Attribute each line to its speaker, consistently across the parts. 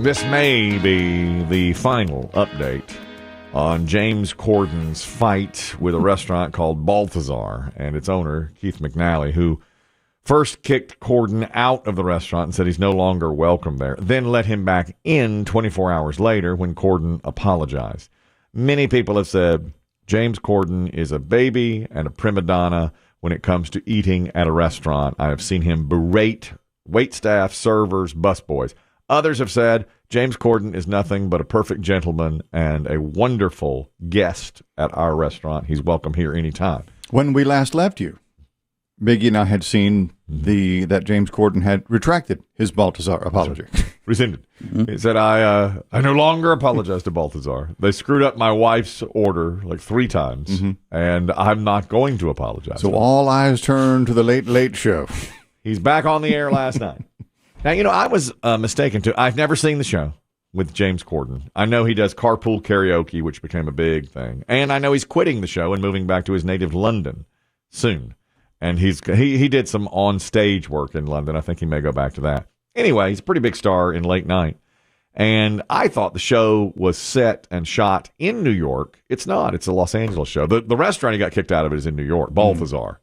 Speaker 1: This may be the final update on James Corden's fight with a restaurant called Balthazar and its owner, Keith McNally, who first kicked Corden out of the restaurant and said he's no longer welcome there, then let him back in 24 hours later when Corden apologized. Many people have said James Corden is a baby and a prima donna when it comes to eating at a restaurant. I have seen him berate waitstaff, servers, busboys. Others have said James Corden is nothing but a perfect gentleman and a wonderful guest at our restaurant. He's welcome here anytime.
Speaker 2: When we last left you, Biggie and I had seen that James Corden had retracted his Balthazar apology.
Speaker 1: Rescinded. He said, I no longer apologize to Balthazar. They screwed up my wife's order like 3 times, and I'm not going to apologize.
Speaker 2: So all eyes turn to the Late Late Show.
Speaker 1: He's back on the air last night. Now, I was mistaken, too. I've never seen the show with James Corden. I know he does carpool karaoke, which became a big thing. And I know he's quitting the show and moving back to his native London soon. And he did some on-stage work in London. I think he may go back to that. Anyway, he's a pretty big star in late night. And I thought the show was set and shot in New York. It's not. It's a Los Angeles show. The restaurant he got kicked out of is in New York, Balthazar.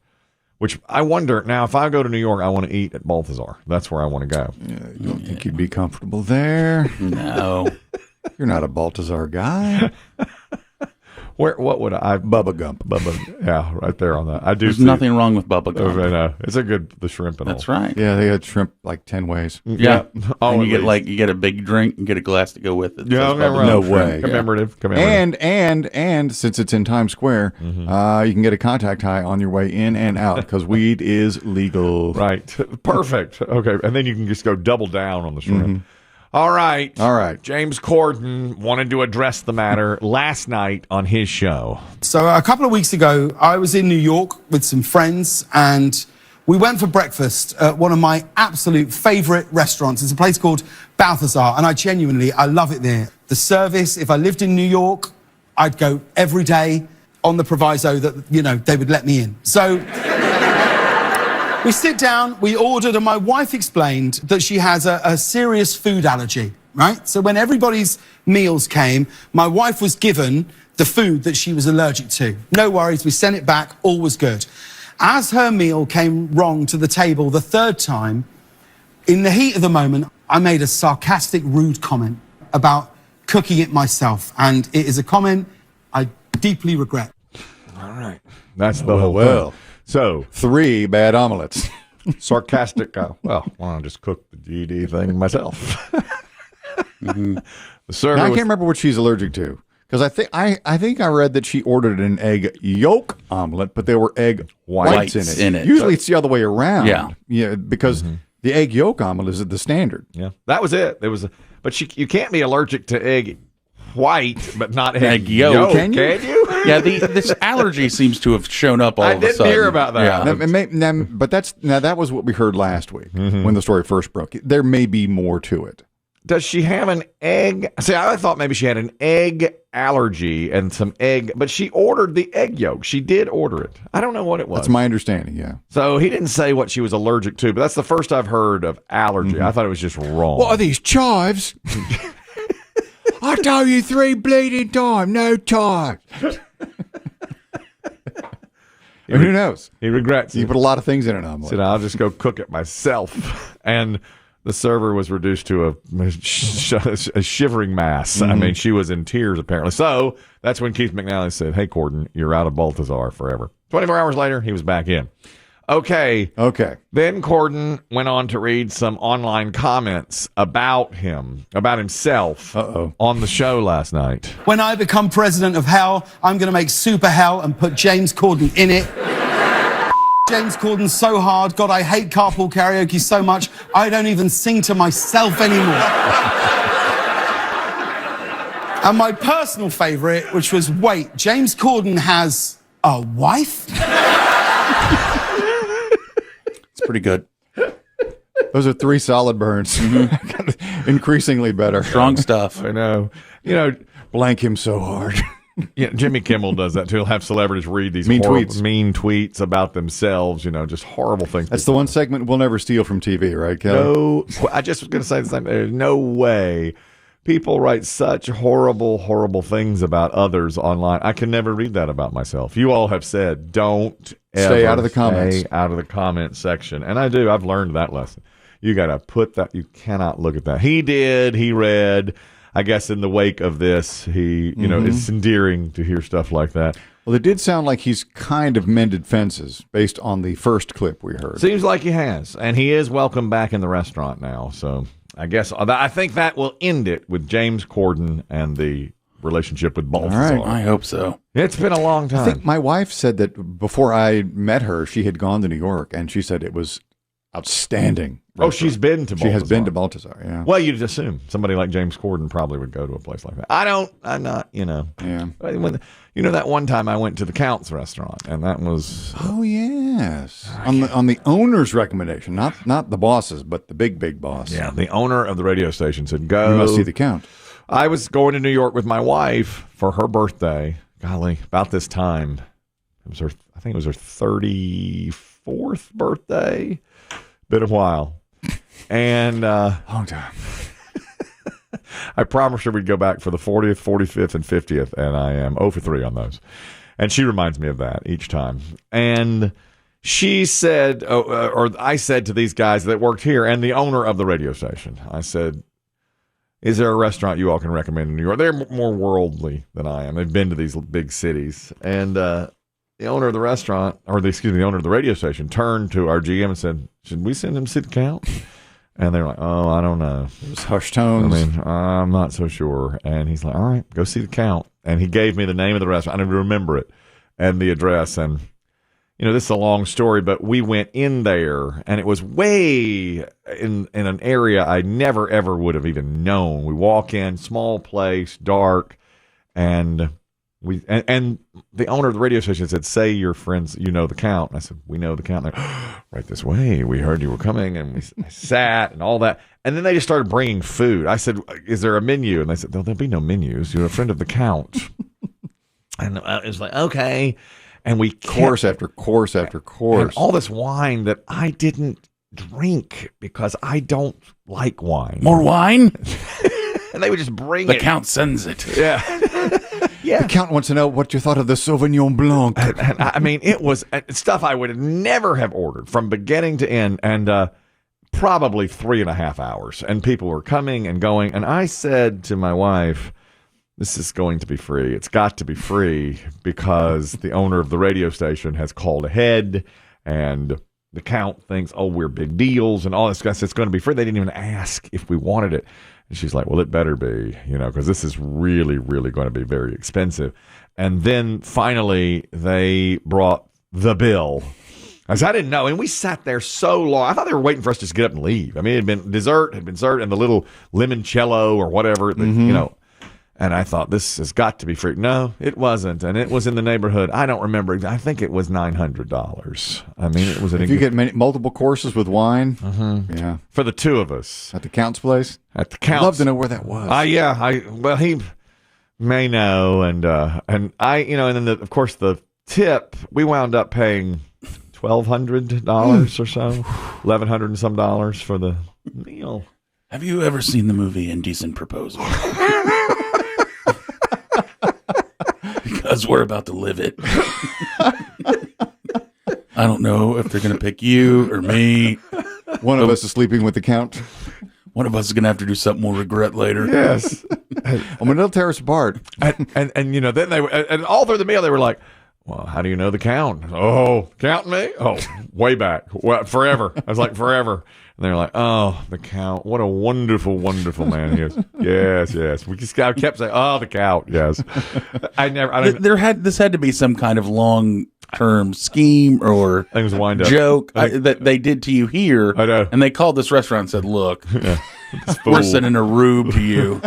Speaker 1: Which I wonder, now, if I go to New York, I want to eat at Balthazar. That's where I want to go.
Speaker 2: Yeah, you don't think you'd be comfortable there?
Speaker 3: No.
Speaker 2: You're not a Balthazar guy.
Speaker 1: What would I?
Speaker 2: Bubba Gump.
Speaker 1: Yeah, right there on that. I do.
Speaker 3: There's nothing wrong with Bubba Gump.
Speaker 1: I know. It's a good, the shrimp and
Speaker 3: That's
Speaker 1: all.
Speaker 3: right.
Speaker 2: Yeah, they had shrimp like 10 ways.
Speaker 3: Yeah.
Speaker 1: Oh,
Speaker 3: And you get a big drink and get a glass to go with it.
Speaker 1: Yeah,
Speaker 2: No way.
Speaker 1: Commemorative.
Speaker 2: And since it's in Times Square, you can get a contact high on your way in and out because weed is legal.
Speaker 1: Right. Perfect. Okay. And then you can just go double down on the shrimp. All right. James Corden wanted to address the matter last night on his show.
Speaker 4: So a couple of weeks ago, I was in New York with some friends and we went for breakfast at one of my absolute favorite restaurants. It's a place called Balthazar, and I love it there. The service, if I lived in New York, I'd go every day on the proviso that, they would let me in. So we sit down, we ordered, and my wife explained that she has a serious food allergy, right? So when everybody's meals came, my wife was given the food that she was allergic to. No worries, we sent it back, all was good. As her meal came wrong to the table the 3rd time, in the heat of the moment, I made a sarcastic, rude comment about cooking it myself. And it is a comment I deeply regret.
Speaker 1: All right. That's the whole
Speaker 2: well.
Speaker 1: thing. So
Speaker 2: 3 bad omelets.
Speaker 1: sarcastic. Why don't I just cook the GD thing myself? The server
Speaker 2: Now, I can't remember what she's allergic to because I think I read that she ordered an egg yolk omelet, but there were egg whites in it. Usually it's the other way around. Yeah, because the egg yolk omelet is the standard.
Speaker 1: Yeah, that was it. But you can't be allergic to egg white, but not egg yolk.
Speaker 2: Can you?
Speaker 3: Yeah, this allergy seems to have shown up all of a sudden.
Speaker 1: I didn't hear about that.
Speaker 3: Yeah.
Speaker 2: But that was what we heard last week when the story first broke. There may be more to it.
Speaker 1: Does she have an egg? See, I thought maybe she had an egg allergy and some egg, but she ordered the egg yolk. She did order it. I don't know what it was.
Speaker 2: That's my understanding, yeah.
Speaker 1: So he didn't say what she was allergic to, but that's the first I've heard of allergy. I thought it was just wrong.
Speaker 2: What are these, chives? I told you 3 bleeding times, no chives. Who knows?
Speaker 1: He regrets
Speaker 2: You
Speaker 1: it.
Speaker 2: put a lot of things in an omelet.
Speaker 1: Said, I'll just go cook it myself. And the server was reduced to a shivering mass. I mean, she was in tears, apparently. So that's when Keith McNally said, hey, Corden, you're out of Balthazar forever. 24 hours later, he was back in. Okay. Then Corden went on to read some online comments about himself on the show last night.
Speaker 4: When I become president of hell, I'm going to make super hell and put James Corden in it. James Corden's so hard. God, I hate carpool karaoke so much, I don't even sing to myself anymore. And my personal favorite, which was, wait, James Corden has a wife?
Speaker 2: It's pretty good. Those are 3 solid burns. Increasingly better.
Speaker 3: Strong stuff.
Speaker 1: I know.
Speaker 2: Blank him so hard.
Speaker 1: Yeah, Jimmy Kimmel does that too. He'll have celebrities read these
Speaker 2: mean
Speaker 1: tweets about themselves, just horrible things.
Speaker 2: That's the one segment we'll never steal from TV, right, Kelly?
Speaker 1: No, I just was going to say the same thing. There's no way people write such horrible, horrible things about others online. I can never read that about myself. You all have said, don't
Speaker 2: stay out of the comments.
Speaker 1: Stay out of the comment section. And I do. I've learned that lesson. You got to put that. You cannot look at that. He read. I guess in the wake of this, it's endearing to hear stuff like that.
Speaker 2: Well, it did sound like he's kind of mended fences based on the first clip we heard.
Speaker 1: Seems like he has. And he is welcome back in the restaurant now. So I think that will end it with James Corden and the relationship with Balthazar.
Speaker 3: All right. I hope so.
Speaker 1: It's been a long time.
Speaker 2: I think my wife said that before I met her, she had gone to New York, and she said it was outstanding.
Speaker 1: Oh, she's been to Balthazar.
Speaker 2: She has been to Balthazar, yeah.
Speaker 1: Well, you'd assume somebody like James Corden probably would go to a place like that. I'm not.
Speaker 2: Yeah.
Speaker 1: That one time I went to the Count's restaurant, and that was...
Speaker 2: Oh, yes. On the owner's recommendation, not the boss's, but the big boss.
Speaker 1: Yeah, the owner of the radio station said, go.
Speaker 2: You must see the Count.
Speaker 1: I was going to New York with my wife for her birthday. Golly, about this time. I think it was her 34th birthday. Been a while. And
Speaker 2: long time.
Speaker 1: I promised her we'd go back for the 40th, 45th, and 50th, and I am 0 for 3 on those. And she reminds me of that each time. And she said, or I said to these guys that worked here and the owner of the radio station, I said, is there a restaurant you all can recommend in New York? They're more worldly than I am. They've been to these big cities. And the owner of the restaurant, the owner of the radio station, turned to our GM and said, should we send him to the Count? And they're like, oh, I don't know.
Speaker 2: It was hushed tones.
Speaker 1: I'm not so sure. And he's like, all right, go see the Count. And he gave me the name of the restaurant. I didn't remember it and the address. And, this is a long story, but we went in there, and it was way in an area I never, ever would have even known. We walk in, small place, dark, and the owner of the radio station said, say your friends, the Count. And I said, we know the Count. And they're, right this way. We heard you were coming, and I sat and all that. And then they just started bringing food. I said, is there a menu? And they said, there'll be no menus. You're a friend of the Count. And it was like, okay. And we
Speaker 2: course after course after course.
Speaker 1: And all this wine that I didn't drink because I don't like wine.
Speaker 3: More wine?
Speaker 1: And they would just bring
Speaker 3: it. The Count sends it.
Speaker 1: Yeah.
Speaker 2: Yeah. The Count wants to know what you thought of the Sauvignon Blanc.
Speaker 1: And it was stuff I would never have ordered from beginning to end, and probably 3.5 hours. And people were coming and going. And I said to my wife, this is going to be free. It's got to be free because the owner of the radio station has called ahead, and the Count thinks, oh, we're big deals and all this stuff. It's going to be free. They didn't even ask if we wanted it. And she's like, well, it better be, because this is really, really going to be very expensive. And then finally they brought the bill. As I didn't know. And we sat there so long. I thought they were waiting for us to just get up and leave. I mean, it had been dessert, and the little limoncello or whatever, And I thought, this has got to be free. No, it wasn't. And it was in the neighborhood. I don't remember. I think it was $900. I mean, it was...
Speaker 2: If you get multiple courses with wine, yeah.
Speaker 1: For the two of us.
Speaker 2: At the Count's place?
Speaker 1: At the Count's.
Speaker 2: I'd love to know where that was.
Speaker 1: Well, he may know. And I, and then, of course, the tip, we wound up paying $1,200 or so. $1,100 and some dollars for the meal.
Speaker 3: Have you ever seen the movie Indecent Proposal? Because we're about to live it. I don't know if they're going to pick you or me.
Speaker 2: One of us is sleeping with the Count.
Speaker 3: One of us is going to have to do something we'll regret later.
Speaker 1: Yes.
Speaker 2: I'm going to tear us apart.
Speaker 1: And then they were, and all through the meal, they were like, well, how do you know the Count? Oh, counting me? Oh, way back. Well, forever. I was like, forever. And they're like, oh, the Count. What a wonderful, wonderful man he is. Yes. We just kept saying, oh, the Count. Yes.
Speaker 3: This had to be some kind of long-term scheme or
Speaker 1: things wind up.
Speaker 3: Joke that they did to you here.
Speaker 1: I know.
Speaker 3: And they called this restaurant and said, look, we're sending a rube to you.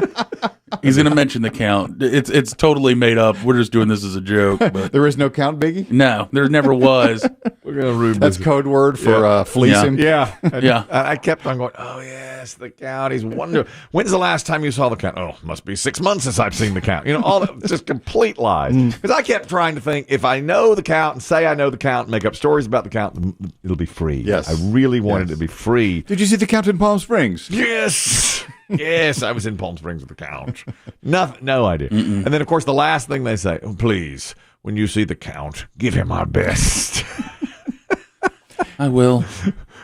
Speaker 3: He's going to mention the Count. It's totally made up. We're just doing this as a joke. But
Speaker 2: there is no Count, Biggie?
Speaker 3: No, there never was.
Speaker 2: That's code word for fleece him.
Speaker 1: Yeah.
Speaker 3: Yeah.
Speaker 1: I kept on going, oh, yes, the count. He's wonderful. When's the last time you saw the count? Oh, must be 6 months since I've seen the count. All that, just complete lies. Because I kept trying to think, if I know the count and say I know the count and make up stories about the count, it'll be free.
Speaker 2: Yes.
Speaker 1: I really wanted it to be free.
Speaker 2: Did you see the count in Palm Springs?
Speaker 1: Yes. Yes, I was in Palm Springs with the count. No idea. And then, of course, the last thing they say, oh, please, when you see the count, give him our best.
Speaker 3: I will.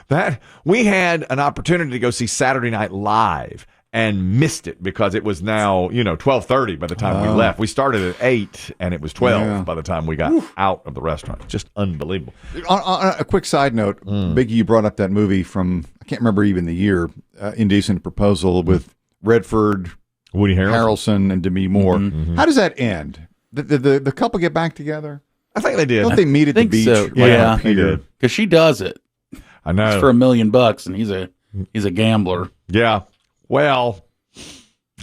Speaker 1: That we had an opportunity to go see Saturday Night Live and missed it because it was now 12:30 by the time we left. We started at 8 and it was 12 by the time we got out of the restaurant. Just unbelievable.
Speaker 2: On a quick side note, Biggie, you brought up that movie from, I can't remember even the year, Indecent Proposal with Redford,
Speaker 1: Woody
Speaker 2: Harrelson, and Demi Moore. How does that end? The couple get back together?
Speaker 1: I think they did.
Speaker 2: Don't they meet at the beach?
Speaker 3: So.
Speaker 1: Yeah, they did.
Speaker 3: Because she does it.
Speaker 1: I know.
Speaker 3: It's for $1 million, and he's a gambler.
Speaker 1: Yeah. Well,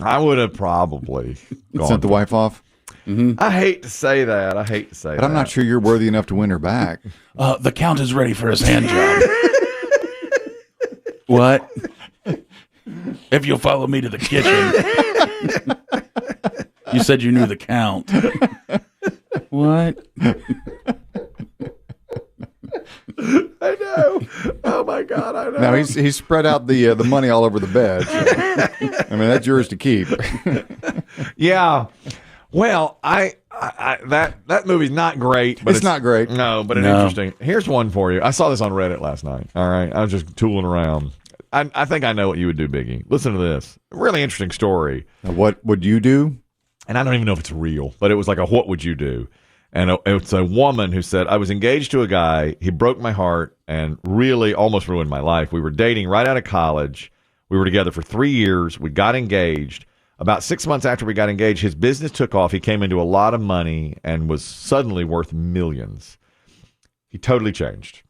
Speaker 1: I would have probably
Speaker 2: sent the wife off.
Speaker 1: I hate to say that.
Speaker 2: But I'm not sure you're worthy enough to win her back.
Speaker 3: The count is ready for his hand job. What? If you'll follow me to the kitchen. You said you knew the count. What?
Speaker 1: I know. Oh my God, I know.
Speaker 2: Now he's spread out the money all over the bed. So, I mean, that's yours to keep.
Speaker 1: Yeah. Well, that movie's not great. But
Speaker 2: it's not great.
Speaker 1: No, but it's interesting. Here's one for you. I saw this on Reddit last night. All right, I was just tooling around. I think I know what you would do, Biggie. Listen to this. Really interesting story.
Speaker 2: Now, what would you do?
Speaker 1: And I don't even know if it's real, but it was like a what would you do? And it's a woman who said, I was engaged to a guy. He broke my heart and really almost ruined my life. We were dating right out of college. We were together for 3 years. We got engaged. About 6 months after we got engaged, his business took off. He came into a lot of money and was suddenly worth millions. He totally changed.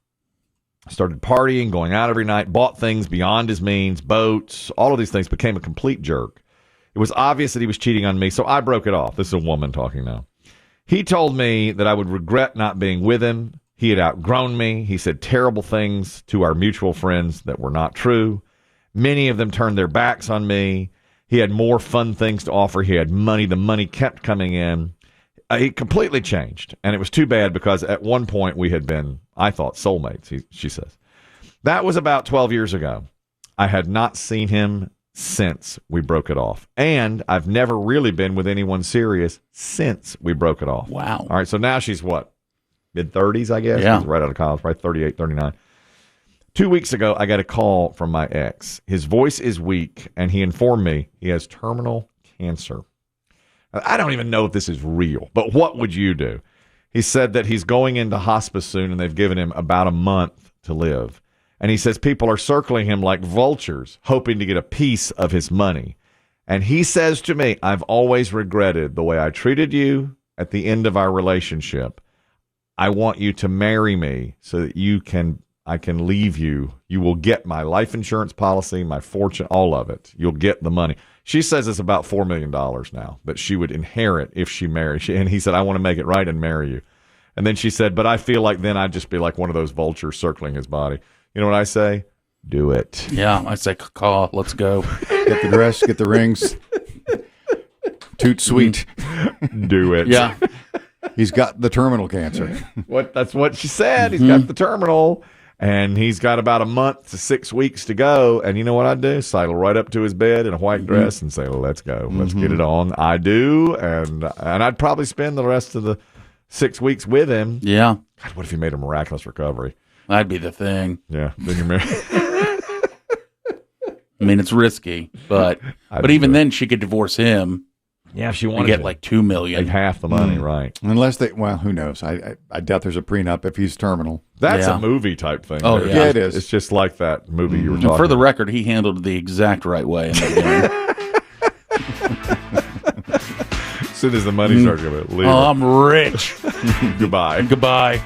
Speaker 1: Started partying, going out every night, bought things beyond his means, boats, all of these things, became a complete jerk. It was obvious that he was cheating on me, so I broke it off. This is a woman talking now. He told me that I would regret not being with him. He had outgrown me. He said terrible things to our mutual friends that were not true. Many of them turned their backs on me. He had more fun things to offer. He had money. The money kept coming in. He completely changed, and it was too bad because at one point we had been, I thought, soulmates, she says. That was about 12 years ago. I had not seen him since we broke it off. And I've never really been with anyone serious since we broke it off.
Speaker 3: Wow.
Speaker 1: All right, so now she's what? Mid-30s, I guess?
Speaker 3: Yeah.
Speaker 1: She's right out of college, probably 38, 39. 2 weeks ago, I got a call from my ex. His voice is weak, and he informed me he has terminal cancer. I don't even know if this is real, but what would you do? He said that he's going into hospice soon, and they've given him about a month to live. And he says people are circling him like vultures, hoping to get a piece of his money. And he says to me, I've always regretted the way I treated you at the end of our relationship. I want you to marry me so that I can leave you. You will get my life insurance policy, my fortune, all of it. You'll get the money. She says it's about $4 million now that she would inherit if she married. And he said, I want to make it right and marry you. And then she said, but I feel like then I'd just be like one of those vultures circling his body. You know what I say? Do it.
Speaker 3: Yeah, I say, call. Let's go.
Speaker 2: Get the dress, get the rings. Toot sweet.
Speaker 1: Do it.
Speaker 3: Yeah.
Speaker 2: He's got the terminal cancer.
Speaker 1: That's what she said. He's got the terminal, and he's got about a month to 6 weeks to go. And you know what I'd do? Sidle right up to his bed in a white dress and say, let's go. Let's get it on. I do. And I'd probably spend the rest of the 6 weeks with him.
Speaker 3: Yeah.
Speaker 1: God, what if he made a miraculous recovery?
Speaker 3: That'd be the thing.
Speaker 1: Yeah. Then you're married.
Speaker 3: I mean, it's risky, but even then she could divorce him.
Speaker 1: Yeah, if she wanted
Speaker 3: to get
Speaker 1: to.
Speaker 3: like $2 million.
Speaker 1: Like half the money, right?
Speaker 2: Unless who knows? I doubt there's a prenup if he's terminal.
Speaker 1: That's a movie type thing.
Speaker 3: Oh,
Speaker 1: there.
Speaker 3: yeah,
Speaker 2: it is.
Speaker 1: It's just like that movie you were talking about.
Speaker 3: For the record, he handled it the exact right way in the beginning.
Speaker 1: As soon as the money starts going to leave.
Speaker 3: Oh, I'm rich.
Speaker 1: Goodbye.
Speaker 3: Goodbye.